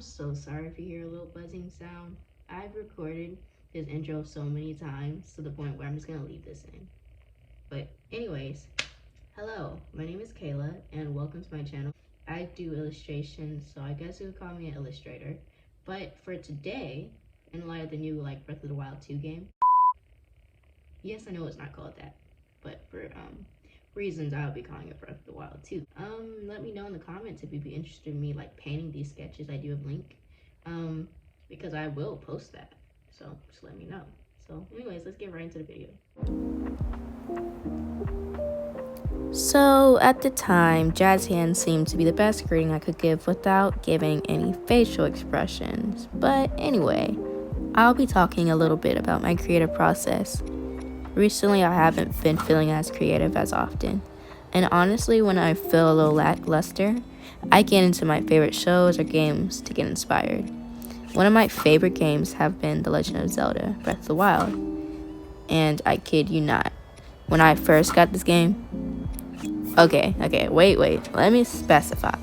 I'm so sorry if you hear a little buzzing sound. I've recorded his intro so many times to the point where I'm just gonna leave this in. But anyways, hello, my name is Kayla and welcome to my channel. I do illustrations, so I guess you would call me an illustrator. But for today, in light of the new Breath of the Wild 2 game, yes, I know it's not called that, but for reasons I'll be calling it Breath of the Wild 2. Let me know in the comments if you'd be interested in me painting these sketches. I do have link. Because I will post that. So just let me know. So anyways, let's get right into the video. So at the time, jazz hands seemed to be the best greeting I could give without giving any facial expressions. But anyway, I'll be talking a little bit about my creative process. Recently, I haven't been feeling as creative as often. And honestly, when I feel a little lackluster, I get into my favorite shows or games to get inspired. One of my favorite games have been The Legend of Zelda: Breath of the Wild. And I kid you not, when I first got this game, Okay, wait, let me specify.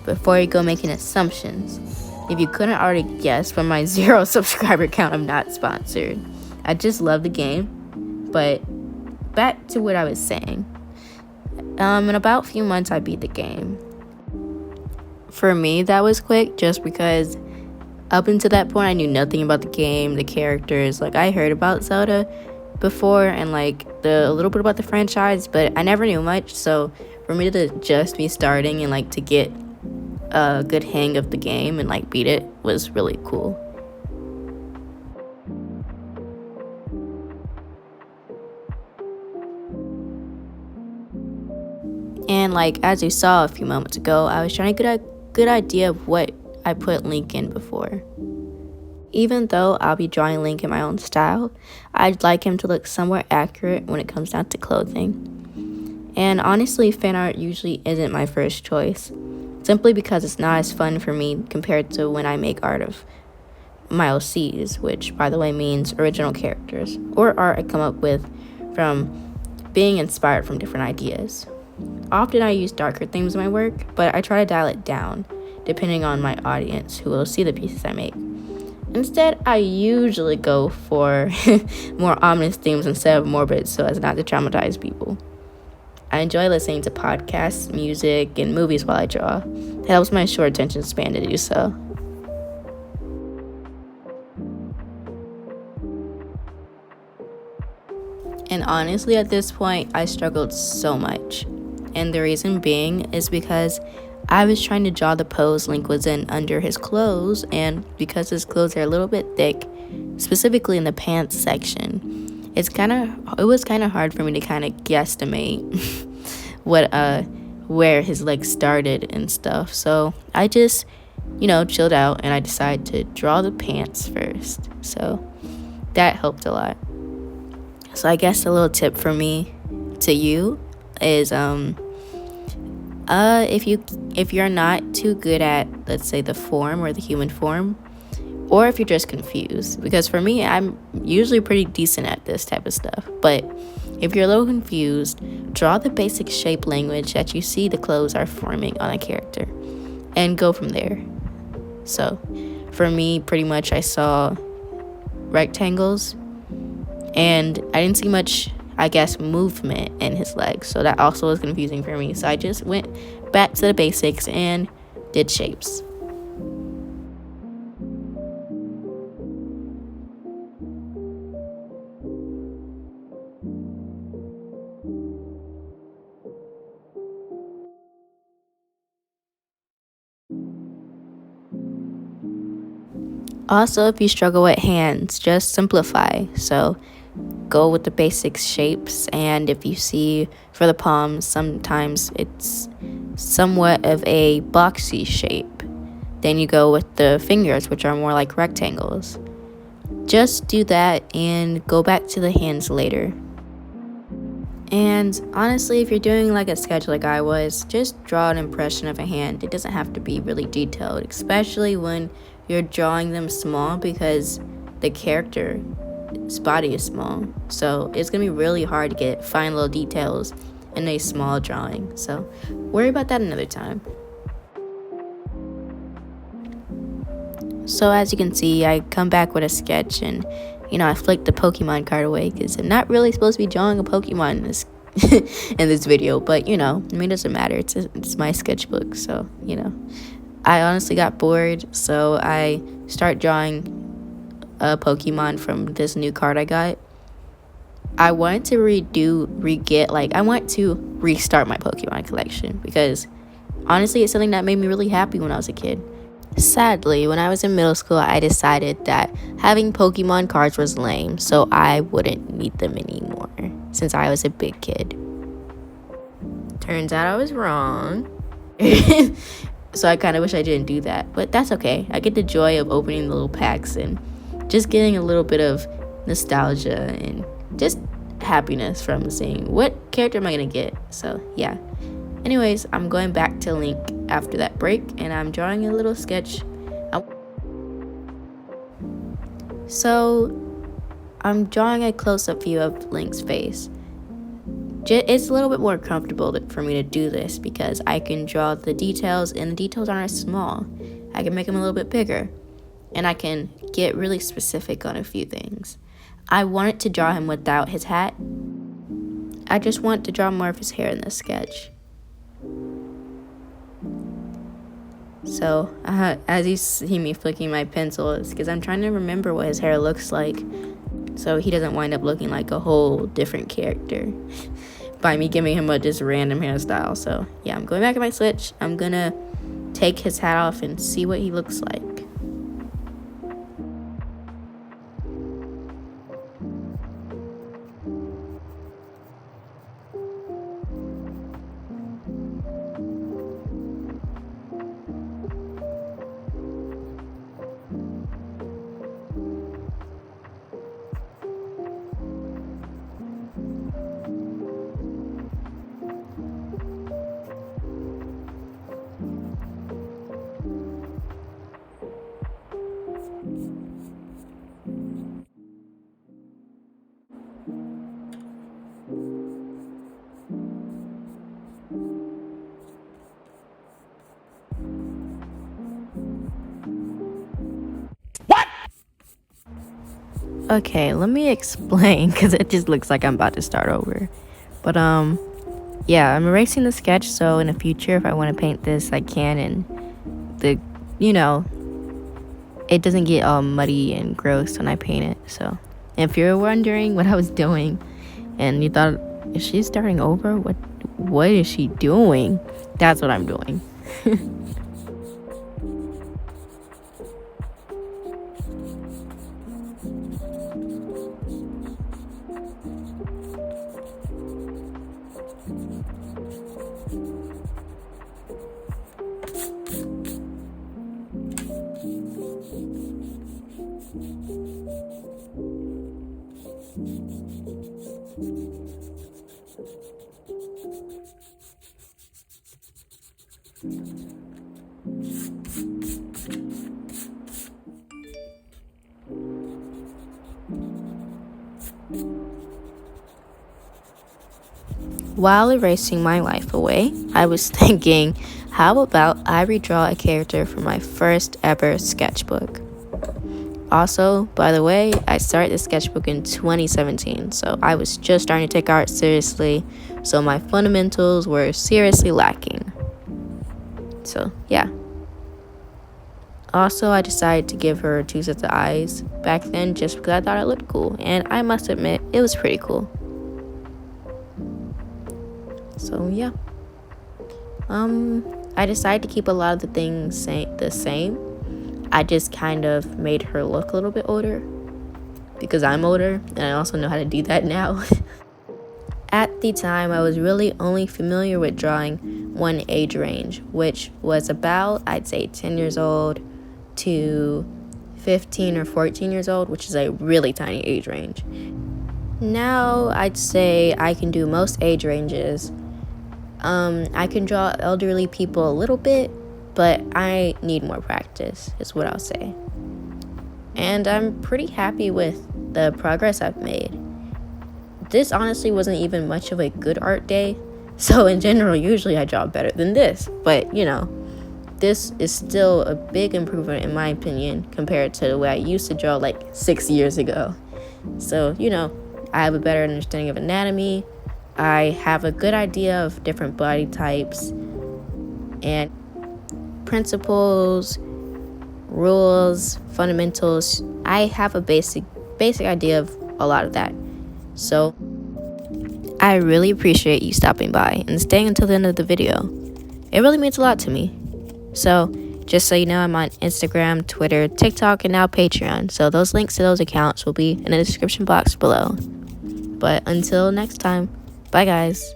Before you go making assumptions, if you couldn't already guess from my 0 subscriber count, I'm not sponsored. I just love the game. But back to what I was saying. In about a few months, I beat the game. For me, that was quick just because up until that point, I knew nothing about the game, the characters. I heard about Zelda before and a little bit about the franchise, but I never knew much. So for me to just be starting and to get a good hang of the game and beat it was really cool. And as you saw a few moments ago, I was trying to get a good idea of what I put Link in before. Even though I'll be drawing Link in my own style, I'd like him to look somewhat accurate when it comes down to clothing. And honestly, fan art usually isn't my first choice, simply because it's not as fun for me compared to when I make art of my OCs, which by the way means original characters, or art I come up with from being inspired from different ideas. Often I use darker themes in my work, but I try to dial it down, depending on my audience who will see the pieces I make. Instead, I usually go for more ominous themes instead of morbid so as not to traumatize people. I enjoy listening to podcasts, music, and movies while I draw. It helps my short attention span to do so. And honestly, at this point, I struggled so much. And the reason being is because I was trying to draw the pose Link was in under his clothes, and because his clothes are a little bit thick, specifically in the pants section, it was kind of hard for me to kind of guesstimate where his legs started and stuff. So I just, chilled out and I decided to draw the pants first. So that helped a lot. So I guess a little tip for me to you is if you're not too good at, let's say, the form or the human form, or if you're just confused, because for me, I'm usually pretty decent at this type of stuff, but if you're a little confused, draw the basic shape language that you see the clothes are forming on a character and go from there. So for me, pretty much I saw rectangles and I didn't see much, I guess, movement in his legs, so that also was confusing for me. So I just went back to the basics and did shapes. Also, if you struggle with hands, just simplify. So go with the basic shapes, and if you see for the palms, sometimes it's somewhat of a boxy shape. Then you go with the fingers, which are more like rectangles. Just do that and go back to the hands later. And honestly, if you're doing a sketch like I was, just draw an impression of a hand. It doesn't have to be really detailed, especially when you're drawing them small, because the character's body is small. So it's going to be really hard to get fine little details in a small drawing. So worry about that another time. So as you can see, I come back with a sketch and, I flick the Pokemon card away because I'm not really supposed to be drawing a Pokemon in this in this video, but it doesn't matter. It's my sketchbook, so I honestly got bored, so I start drawing a Pokemon from this new card I got. I wanted to restart my Pokemon collection because honestly, it's something that made me really happy when I was a kid. Sadly, when I was in middle school, I decided that having Pokemon cards was lame, so I wouldn't need them anymore since I was a big kid. Turns out I was wrong. So I kind of wish I didn't do that, but that's okay. I get the joy of opening the little packs and just getting a little bit of nostalgia and just happiness from seeing what character am I gonna get. So yeah. Anyways, I'm going back to Link after that break and I'm drawing a little sketch. So I'm drawing a close-up view of Link's face. It's a little bit more comfortable for me to do this because I can draw the details and the details aren't as small. I can make them a little bit bigger and I can get really specific on a few things. I wanted to draw him without his hat. I just want to draw more of his hair in this sketch. So as you see me flicking my pencil, it's because I'm trying to remember what his hair looks like so he doesn't wind up looking like a whole different character by me giving him a just random hairstyle. So yeah, I'm going back to my switch. I'm gonna take his hat off and see what he looks like. Okay, let me explain because it just looks like I'm about to start over. But yeah, I'm erasing the sketch so in the future if I want to paint this I can, and it doesn't get all muddy and gross when I paint it. So if you're wondering what I was doing and you thought, is she starting over? What is she doing? That's what I'm doing. While erasing my life away, I was thinking, how about I redraw a character from my first ever sketchbook? Also, by the way, I started the sketchbook in 2017, so I was just starting to take art seriously, so my fundamentals were seriously lacking. So, yeah. Also, I decided to give her 2 sets of eyes back then just because I thought it looked cool, and I must admit, it was pretty cool. So yeah, I decided to keep a lot of the things the same. I just kind of made her look a little bit older because I'm older and I also know how to do that now. At the time, I was really only familiar with drawing one age range, which was about, I'd say, 10 years old to 15 or 14 years old, which is a really tiny age range. Now, I'd say I can do most age ranges. I can draw elderly people a little bit, but I need more practice, is what I'll say. And I'm pretty happy with the progress I've made. This honestly wasn't even much of a good art day, so in general, usually I draw better than this, but this is still a big improvement in my opinion compared to the way I used to draw like 6 years ago. So, I have a better understanding of anatomy. I have a good idea of different body types and principles, rules, fundamentals. I have a basic idea of a lot of that. So I really appreciate you stopping by and staying until the end of the video. It really means a lot to me. So just so you know, I'm on Instagram, Twitter, TikTok, and now Patreon. So those links to those accounts will be in the description box below. But until next time, bye guys.